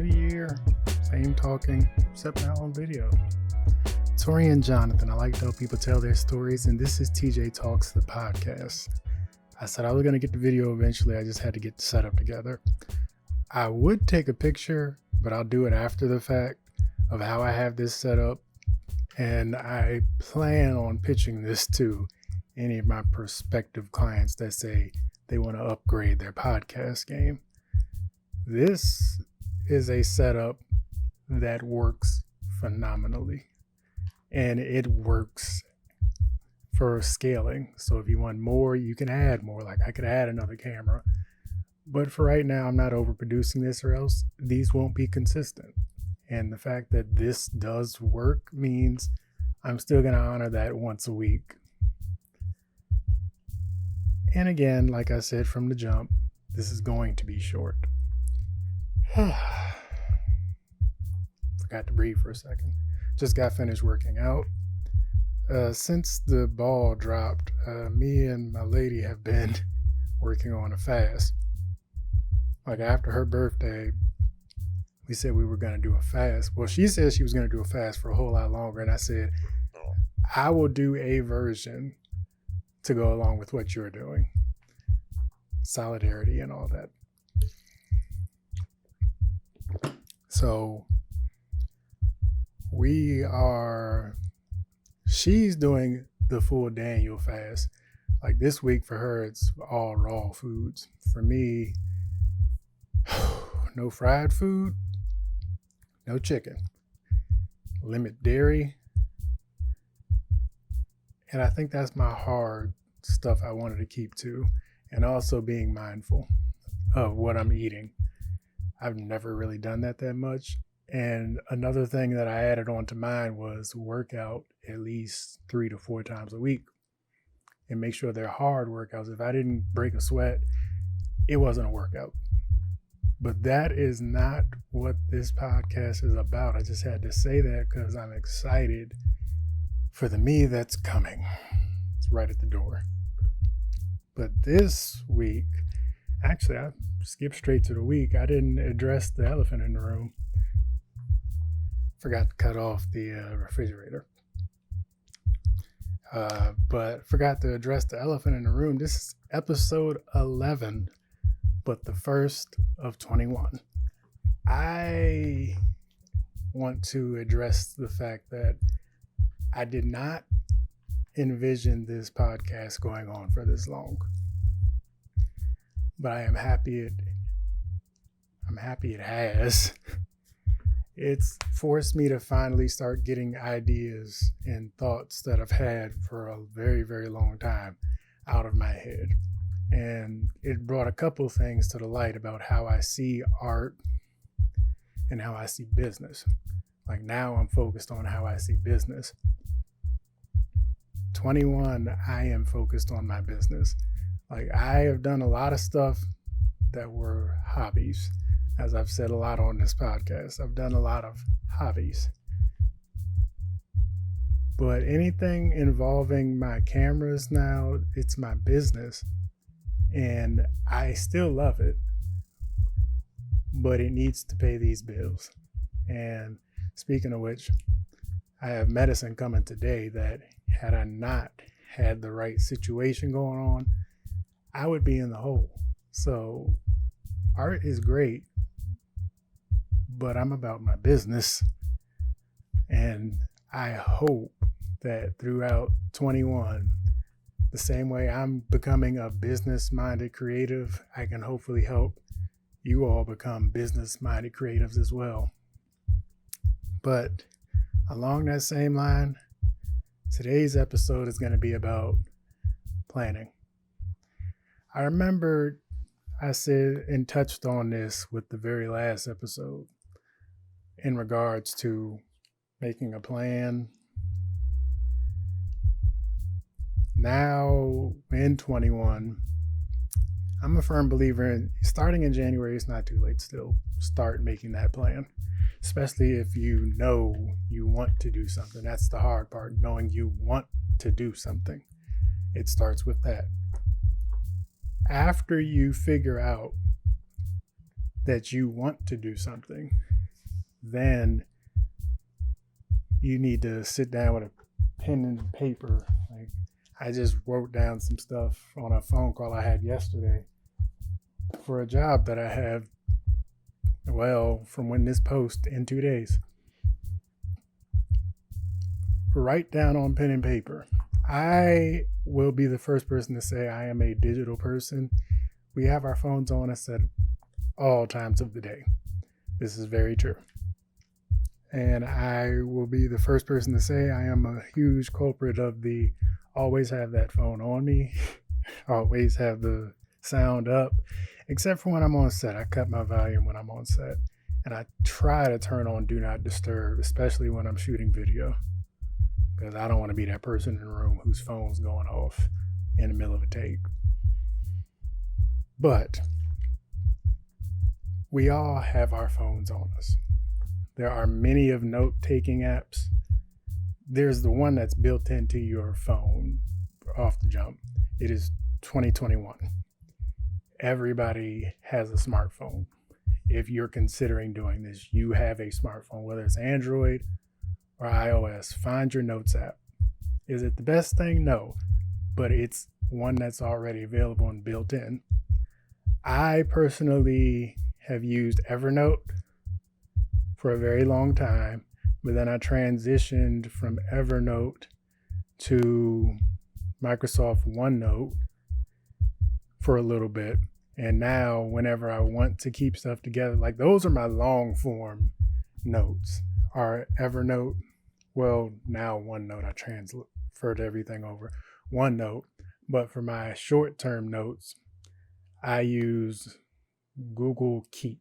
New year, same talking, except now on video. Tori and Jonathan, I like to help people tell their stories, and this is TJ Talks, the podcast. I said I was going to get the video eventually, I just had to get the setup together. I would take a picture, but I'll do it after the fact of how I have this set up, and I plan on pitching this to any of my prospective clients that say they want to upgrade their podcast game. This is a setup that works phenomenally, and it works for scaling. So if you want more, you can add more. Like I could add another camera, but for right now, I'm not overproducing this, or else these won't be consistent. And the fact that this does work means I'm still going to honor that once a week. And again, like I said from the jump, this is going to be short. Forgot to breathe for a second. Just got finished working out. Since the ball dropped, me and my lady have been working on a fast. Like after her birthday, we said we were going to do a fast. Well, she said she was going to do a fast for a whole lot longer. And I said, I will do a version to go along with what you're doing. Solidarity and all that. So she's doing the full Daniel fast. Like this week for her, it's all raw foods. For me, no fried food, no chicken, limit dairy. And I think that's my hard stuff I wanted to keep to. And also being mindful of what I'm eating. I've never really done that much. And another thing that I added on to mine was work out at least 3 to 4 times a week and make sure they're hard workouts. If I didn't break a sweat, it wasn't a workout. But that is not what this podcast is about. I just had to say that because I'm excited for the me that's coming. It's right at the door. But this week, actually, I skipped straight to the week. I didn't address the elephant in the room. Forgot to cut off the refrigerator. But forgot to address the elephant in the room. This is episode 11, but the first of 21. I want to address the fact that I did not envision this podcast going on for this long. But I am happy it has. It's forced me to finally start getting ideas and thoughts that I've had for a very, very long time out of my head. And it brought a couple things to the light about how I see art and how I see business. Like now I'm focused on how I see business. 21, I am focused on my business. Like I have done a lot of stuff that were hobbies. As I've said a lot on this podcast, I've done a lot of hobbies. But anything involving my cameras now, it's my business. And I still love it. But it needs to pay these bills. And speaking of which, I have medicine coming today that had I not had the right situation going on, I would be in the hole. So art is great, but I'm about my business. And I hope that throughout 21, the same way I'm becoming a business-minded creative, I can hopefully help you all become business-minded creatives as well. But along that same line, today's episode is going to be about planning. I remember I said and touched on this with the very last episode in regards to making a plan. Now in 21, I'm a firm believer in starting in January. It's not too late still. Start making that plan, especially if you know you want to do something. That's the hard part, knowing you want to do something. It starts with that. After you figure out that you want to do something, then you need to sit down with a pen and paper. Like, I just wrote down some stuff on a phone call I had yesterday for a job that I have, well, from when this post in 2 days. Write down on pen and paper. I will be the first person to say I am a digital person. We have our phones on us at all times of the day. This is very true. And I will be the first person to say I am a huge culprit of the always have that phone on me, always have the sound up, except for when I'm on set. I cut my volume when I'm on set. And I try to turn on Do Not Disturb, especially when I'm shooting video, because I don't want to be that person in the room whose phone's going off in the middle of a take. But we all have our phones on us. There are many of note-taking apps. There's the one that's built into your phone off the jump. It is 2021. Everybody has a smartphone. If you're considering doing this, you have a smartphone, whether it's Android or iOS. Find your notes app. Is it the best thing? No, but it's one that's already available and built in. I personally have used Evernote for a very long time, but then I transitioned from Evernote to Microsoft OneNote for a little bit. And now whenever I want to keep stuff together, like those are my long form notes, are Evernote. Well, now OneNote, I transferred everything over OneNote. But for my short term notes, I use Google Keep.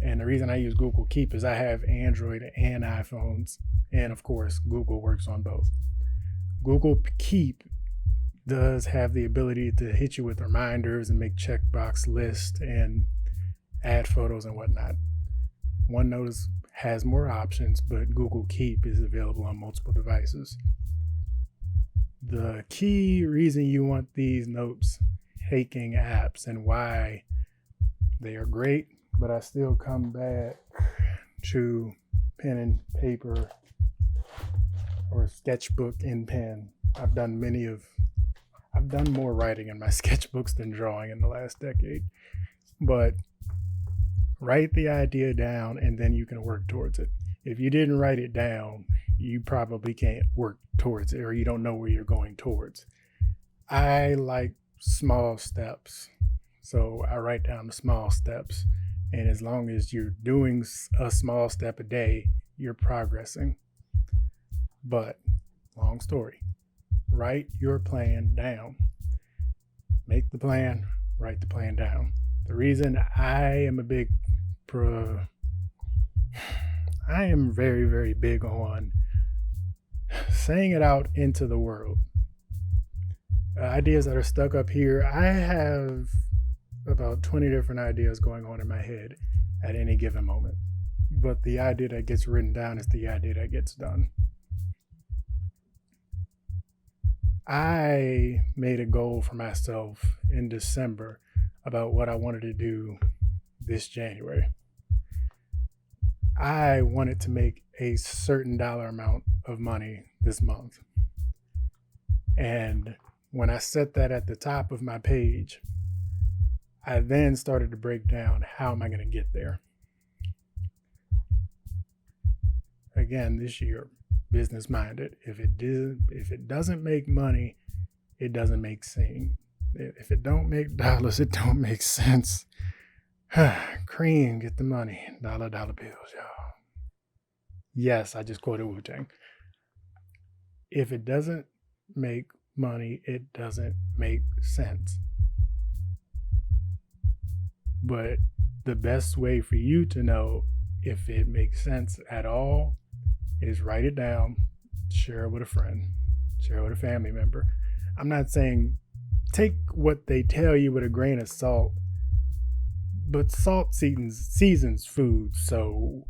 And the reason I use Google Keep is I have Android and iPhones. And of course, Google works on both. Google Keep does have the ability to hit you with reminders and make checkbox lists and add photos and whatnot. OneNote has more options, but Google Keep is available on multiple devices. The key reason you want these notes-taking apps and why they are great, but I still come back to pen and paper or sketchbook in pen. I've done more writing in my sketchbooks than drawing in the last decade. But write the idea down and then you can work towards it. If you didn't write it down, you probably can't work towards it, or you don't know where you're going towards. I like small steps. So I write down the small steps. And as long as you're doing a small step a day, you're progressing. But long story, write your plan down. Make the plan, write the plan down. The reason I am very, very big on saying it out into the world. Ideas that are stuck up here, I have about 20 different ideas going on in my head at any given moment. But the idea that gets written down is the idea that gets done. I made a goal for myself in December about what I wanted to do this January. I wanted to make a certain dollar amount of money this month. And when I set that at the top of my page, I then started to break down how am I going to get there. Again, this year, business minded. If it doesn't make money, it doesn't make sense. If it don't make dollars, it don't make sense. Cream, get the money. Dollar bills, y'all. Yes, I just quoted Wu-Tang. If it doesn't make money, it doesn't make sense. But the best way for you to know if it makes sense at all is write it down, share it with a friend, share it with a family member. I'm not saying take what they tell you with a grain of salt, but salt seasons food, so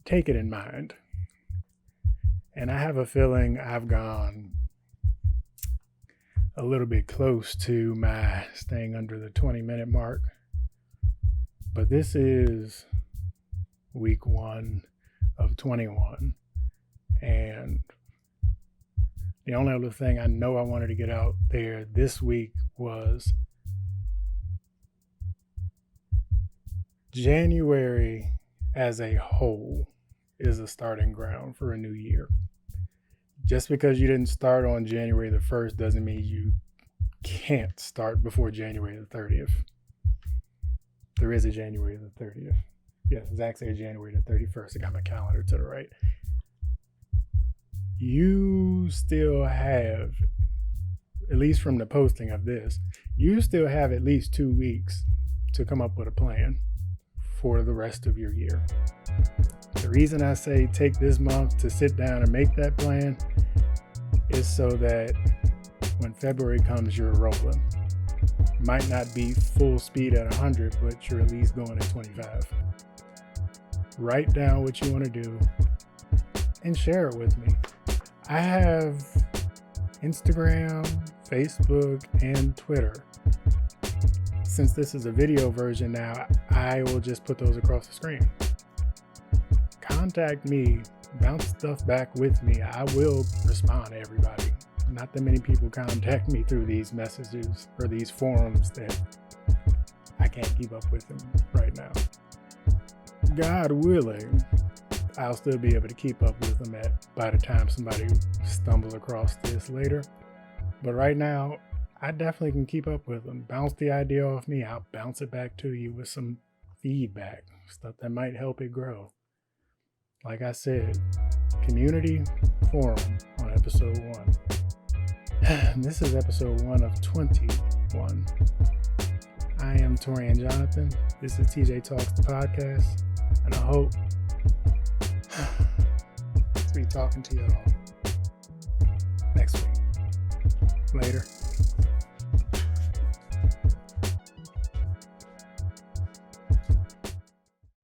take it in mind. And I have a feeling I've gone a little bit close to my staying under the 20-minute mark. But this is week 1 of 21. And the only other thing I know I wanted to get out there this week was January as a whole is a starting ground for a new year. Just because you didn't start on January the 1st doesn't mean you can't start before January the 30th. There is a January the 30th. Yes, it's actually January the 31st. I got my calendar to the right. You still have, at least from the posting of this, you still have at least 2 weeks to come up with a plan for the rest of your year. The reason I say take this month to sit down and make that plan is so that when February comes, you're rolling. Might not be full speed at 100, but you're at least going at 25. Write down what you want to do and share it with me. I have Instagram, Facebook, and Twitter. Since this is a video version now, I will just put those across the screen. Contact me, bounce stuff back with me. I will respond to everybody. Not that many people contact me through these messages or these forums that I can't keep up with them right now. God willing, I'll still be able to keep up with them by the time somebody stumbles across this later. But right now, I definitely can keep up with them. Bounce the idea off me, I'll bounce it back to you with some feedback, stuff that might help it grow. Like I said, community forum on episode 1. This is episode 1 of 21. I am Torian Jonathan. This is TJ Talks, the podcast. And I hope to be talking to y'all next week. Later.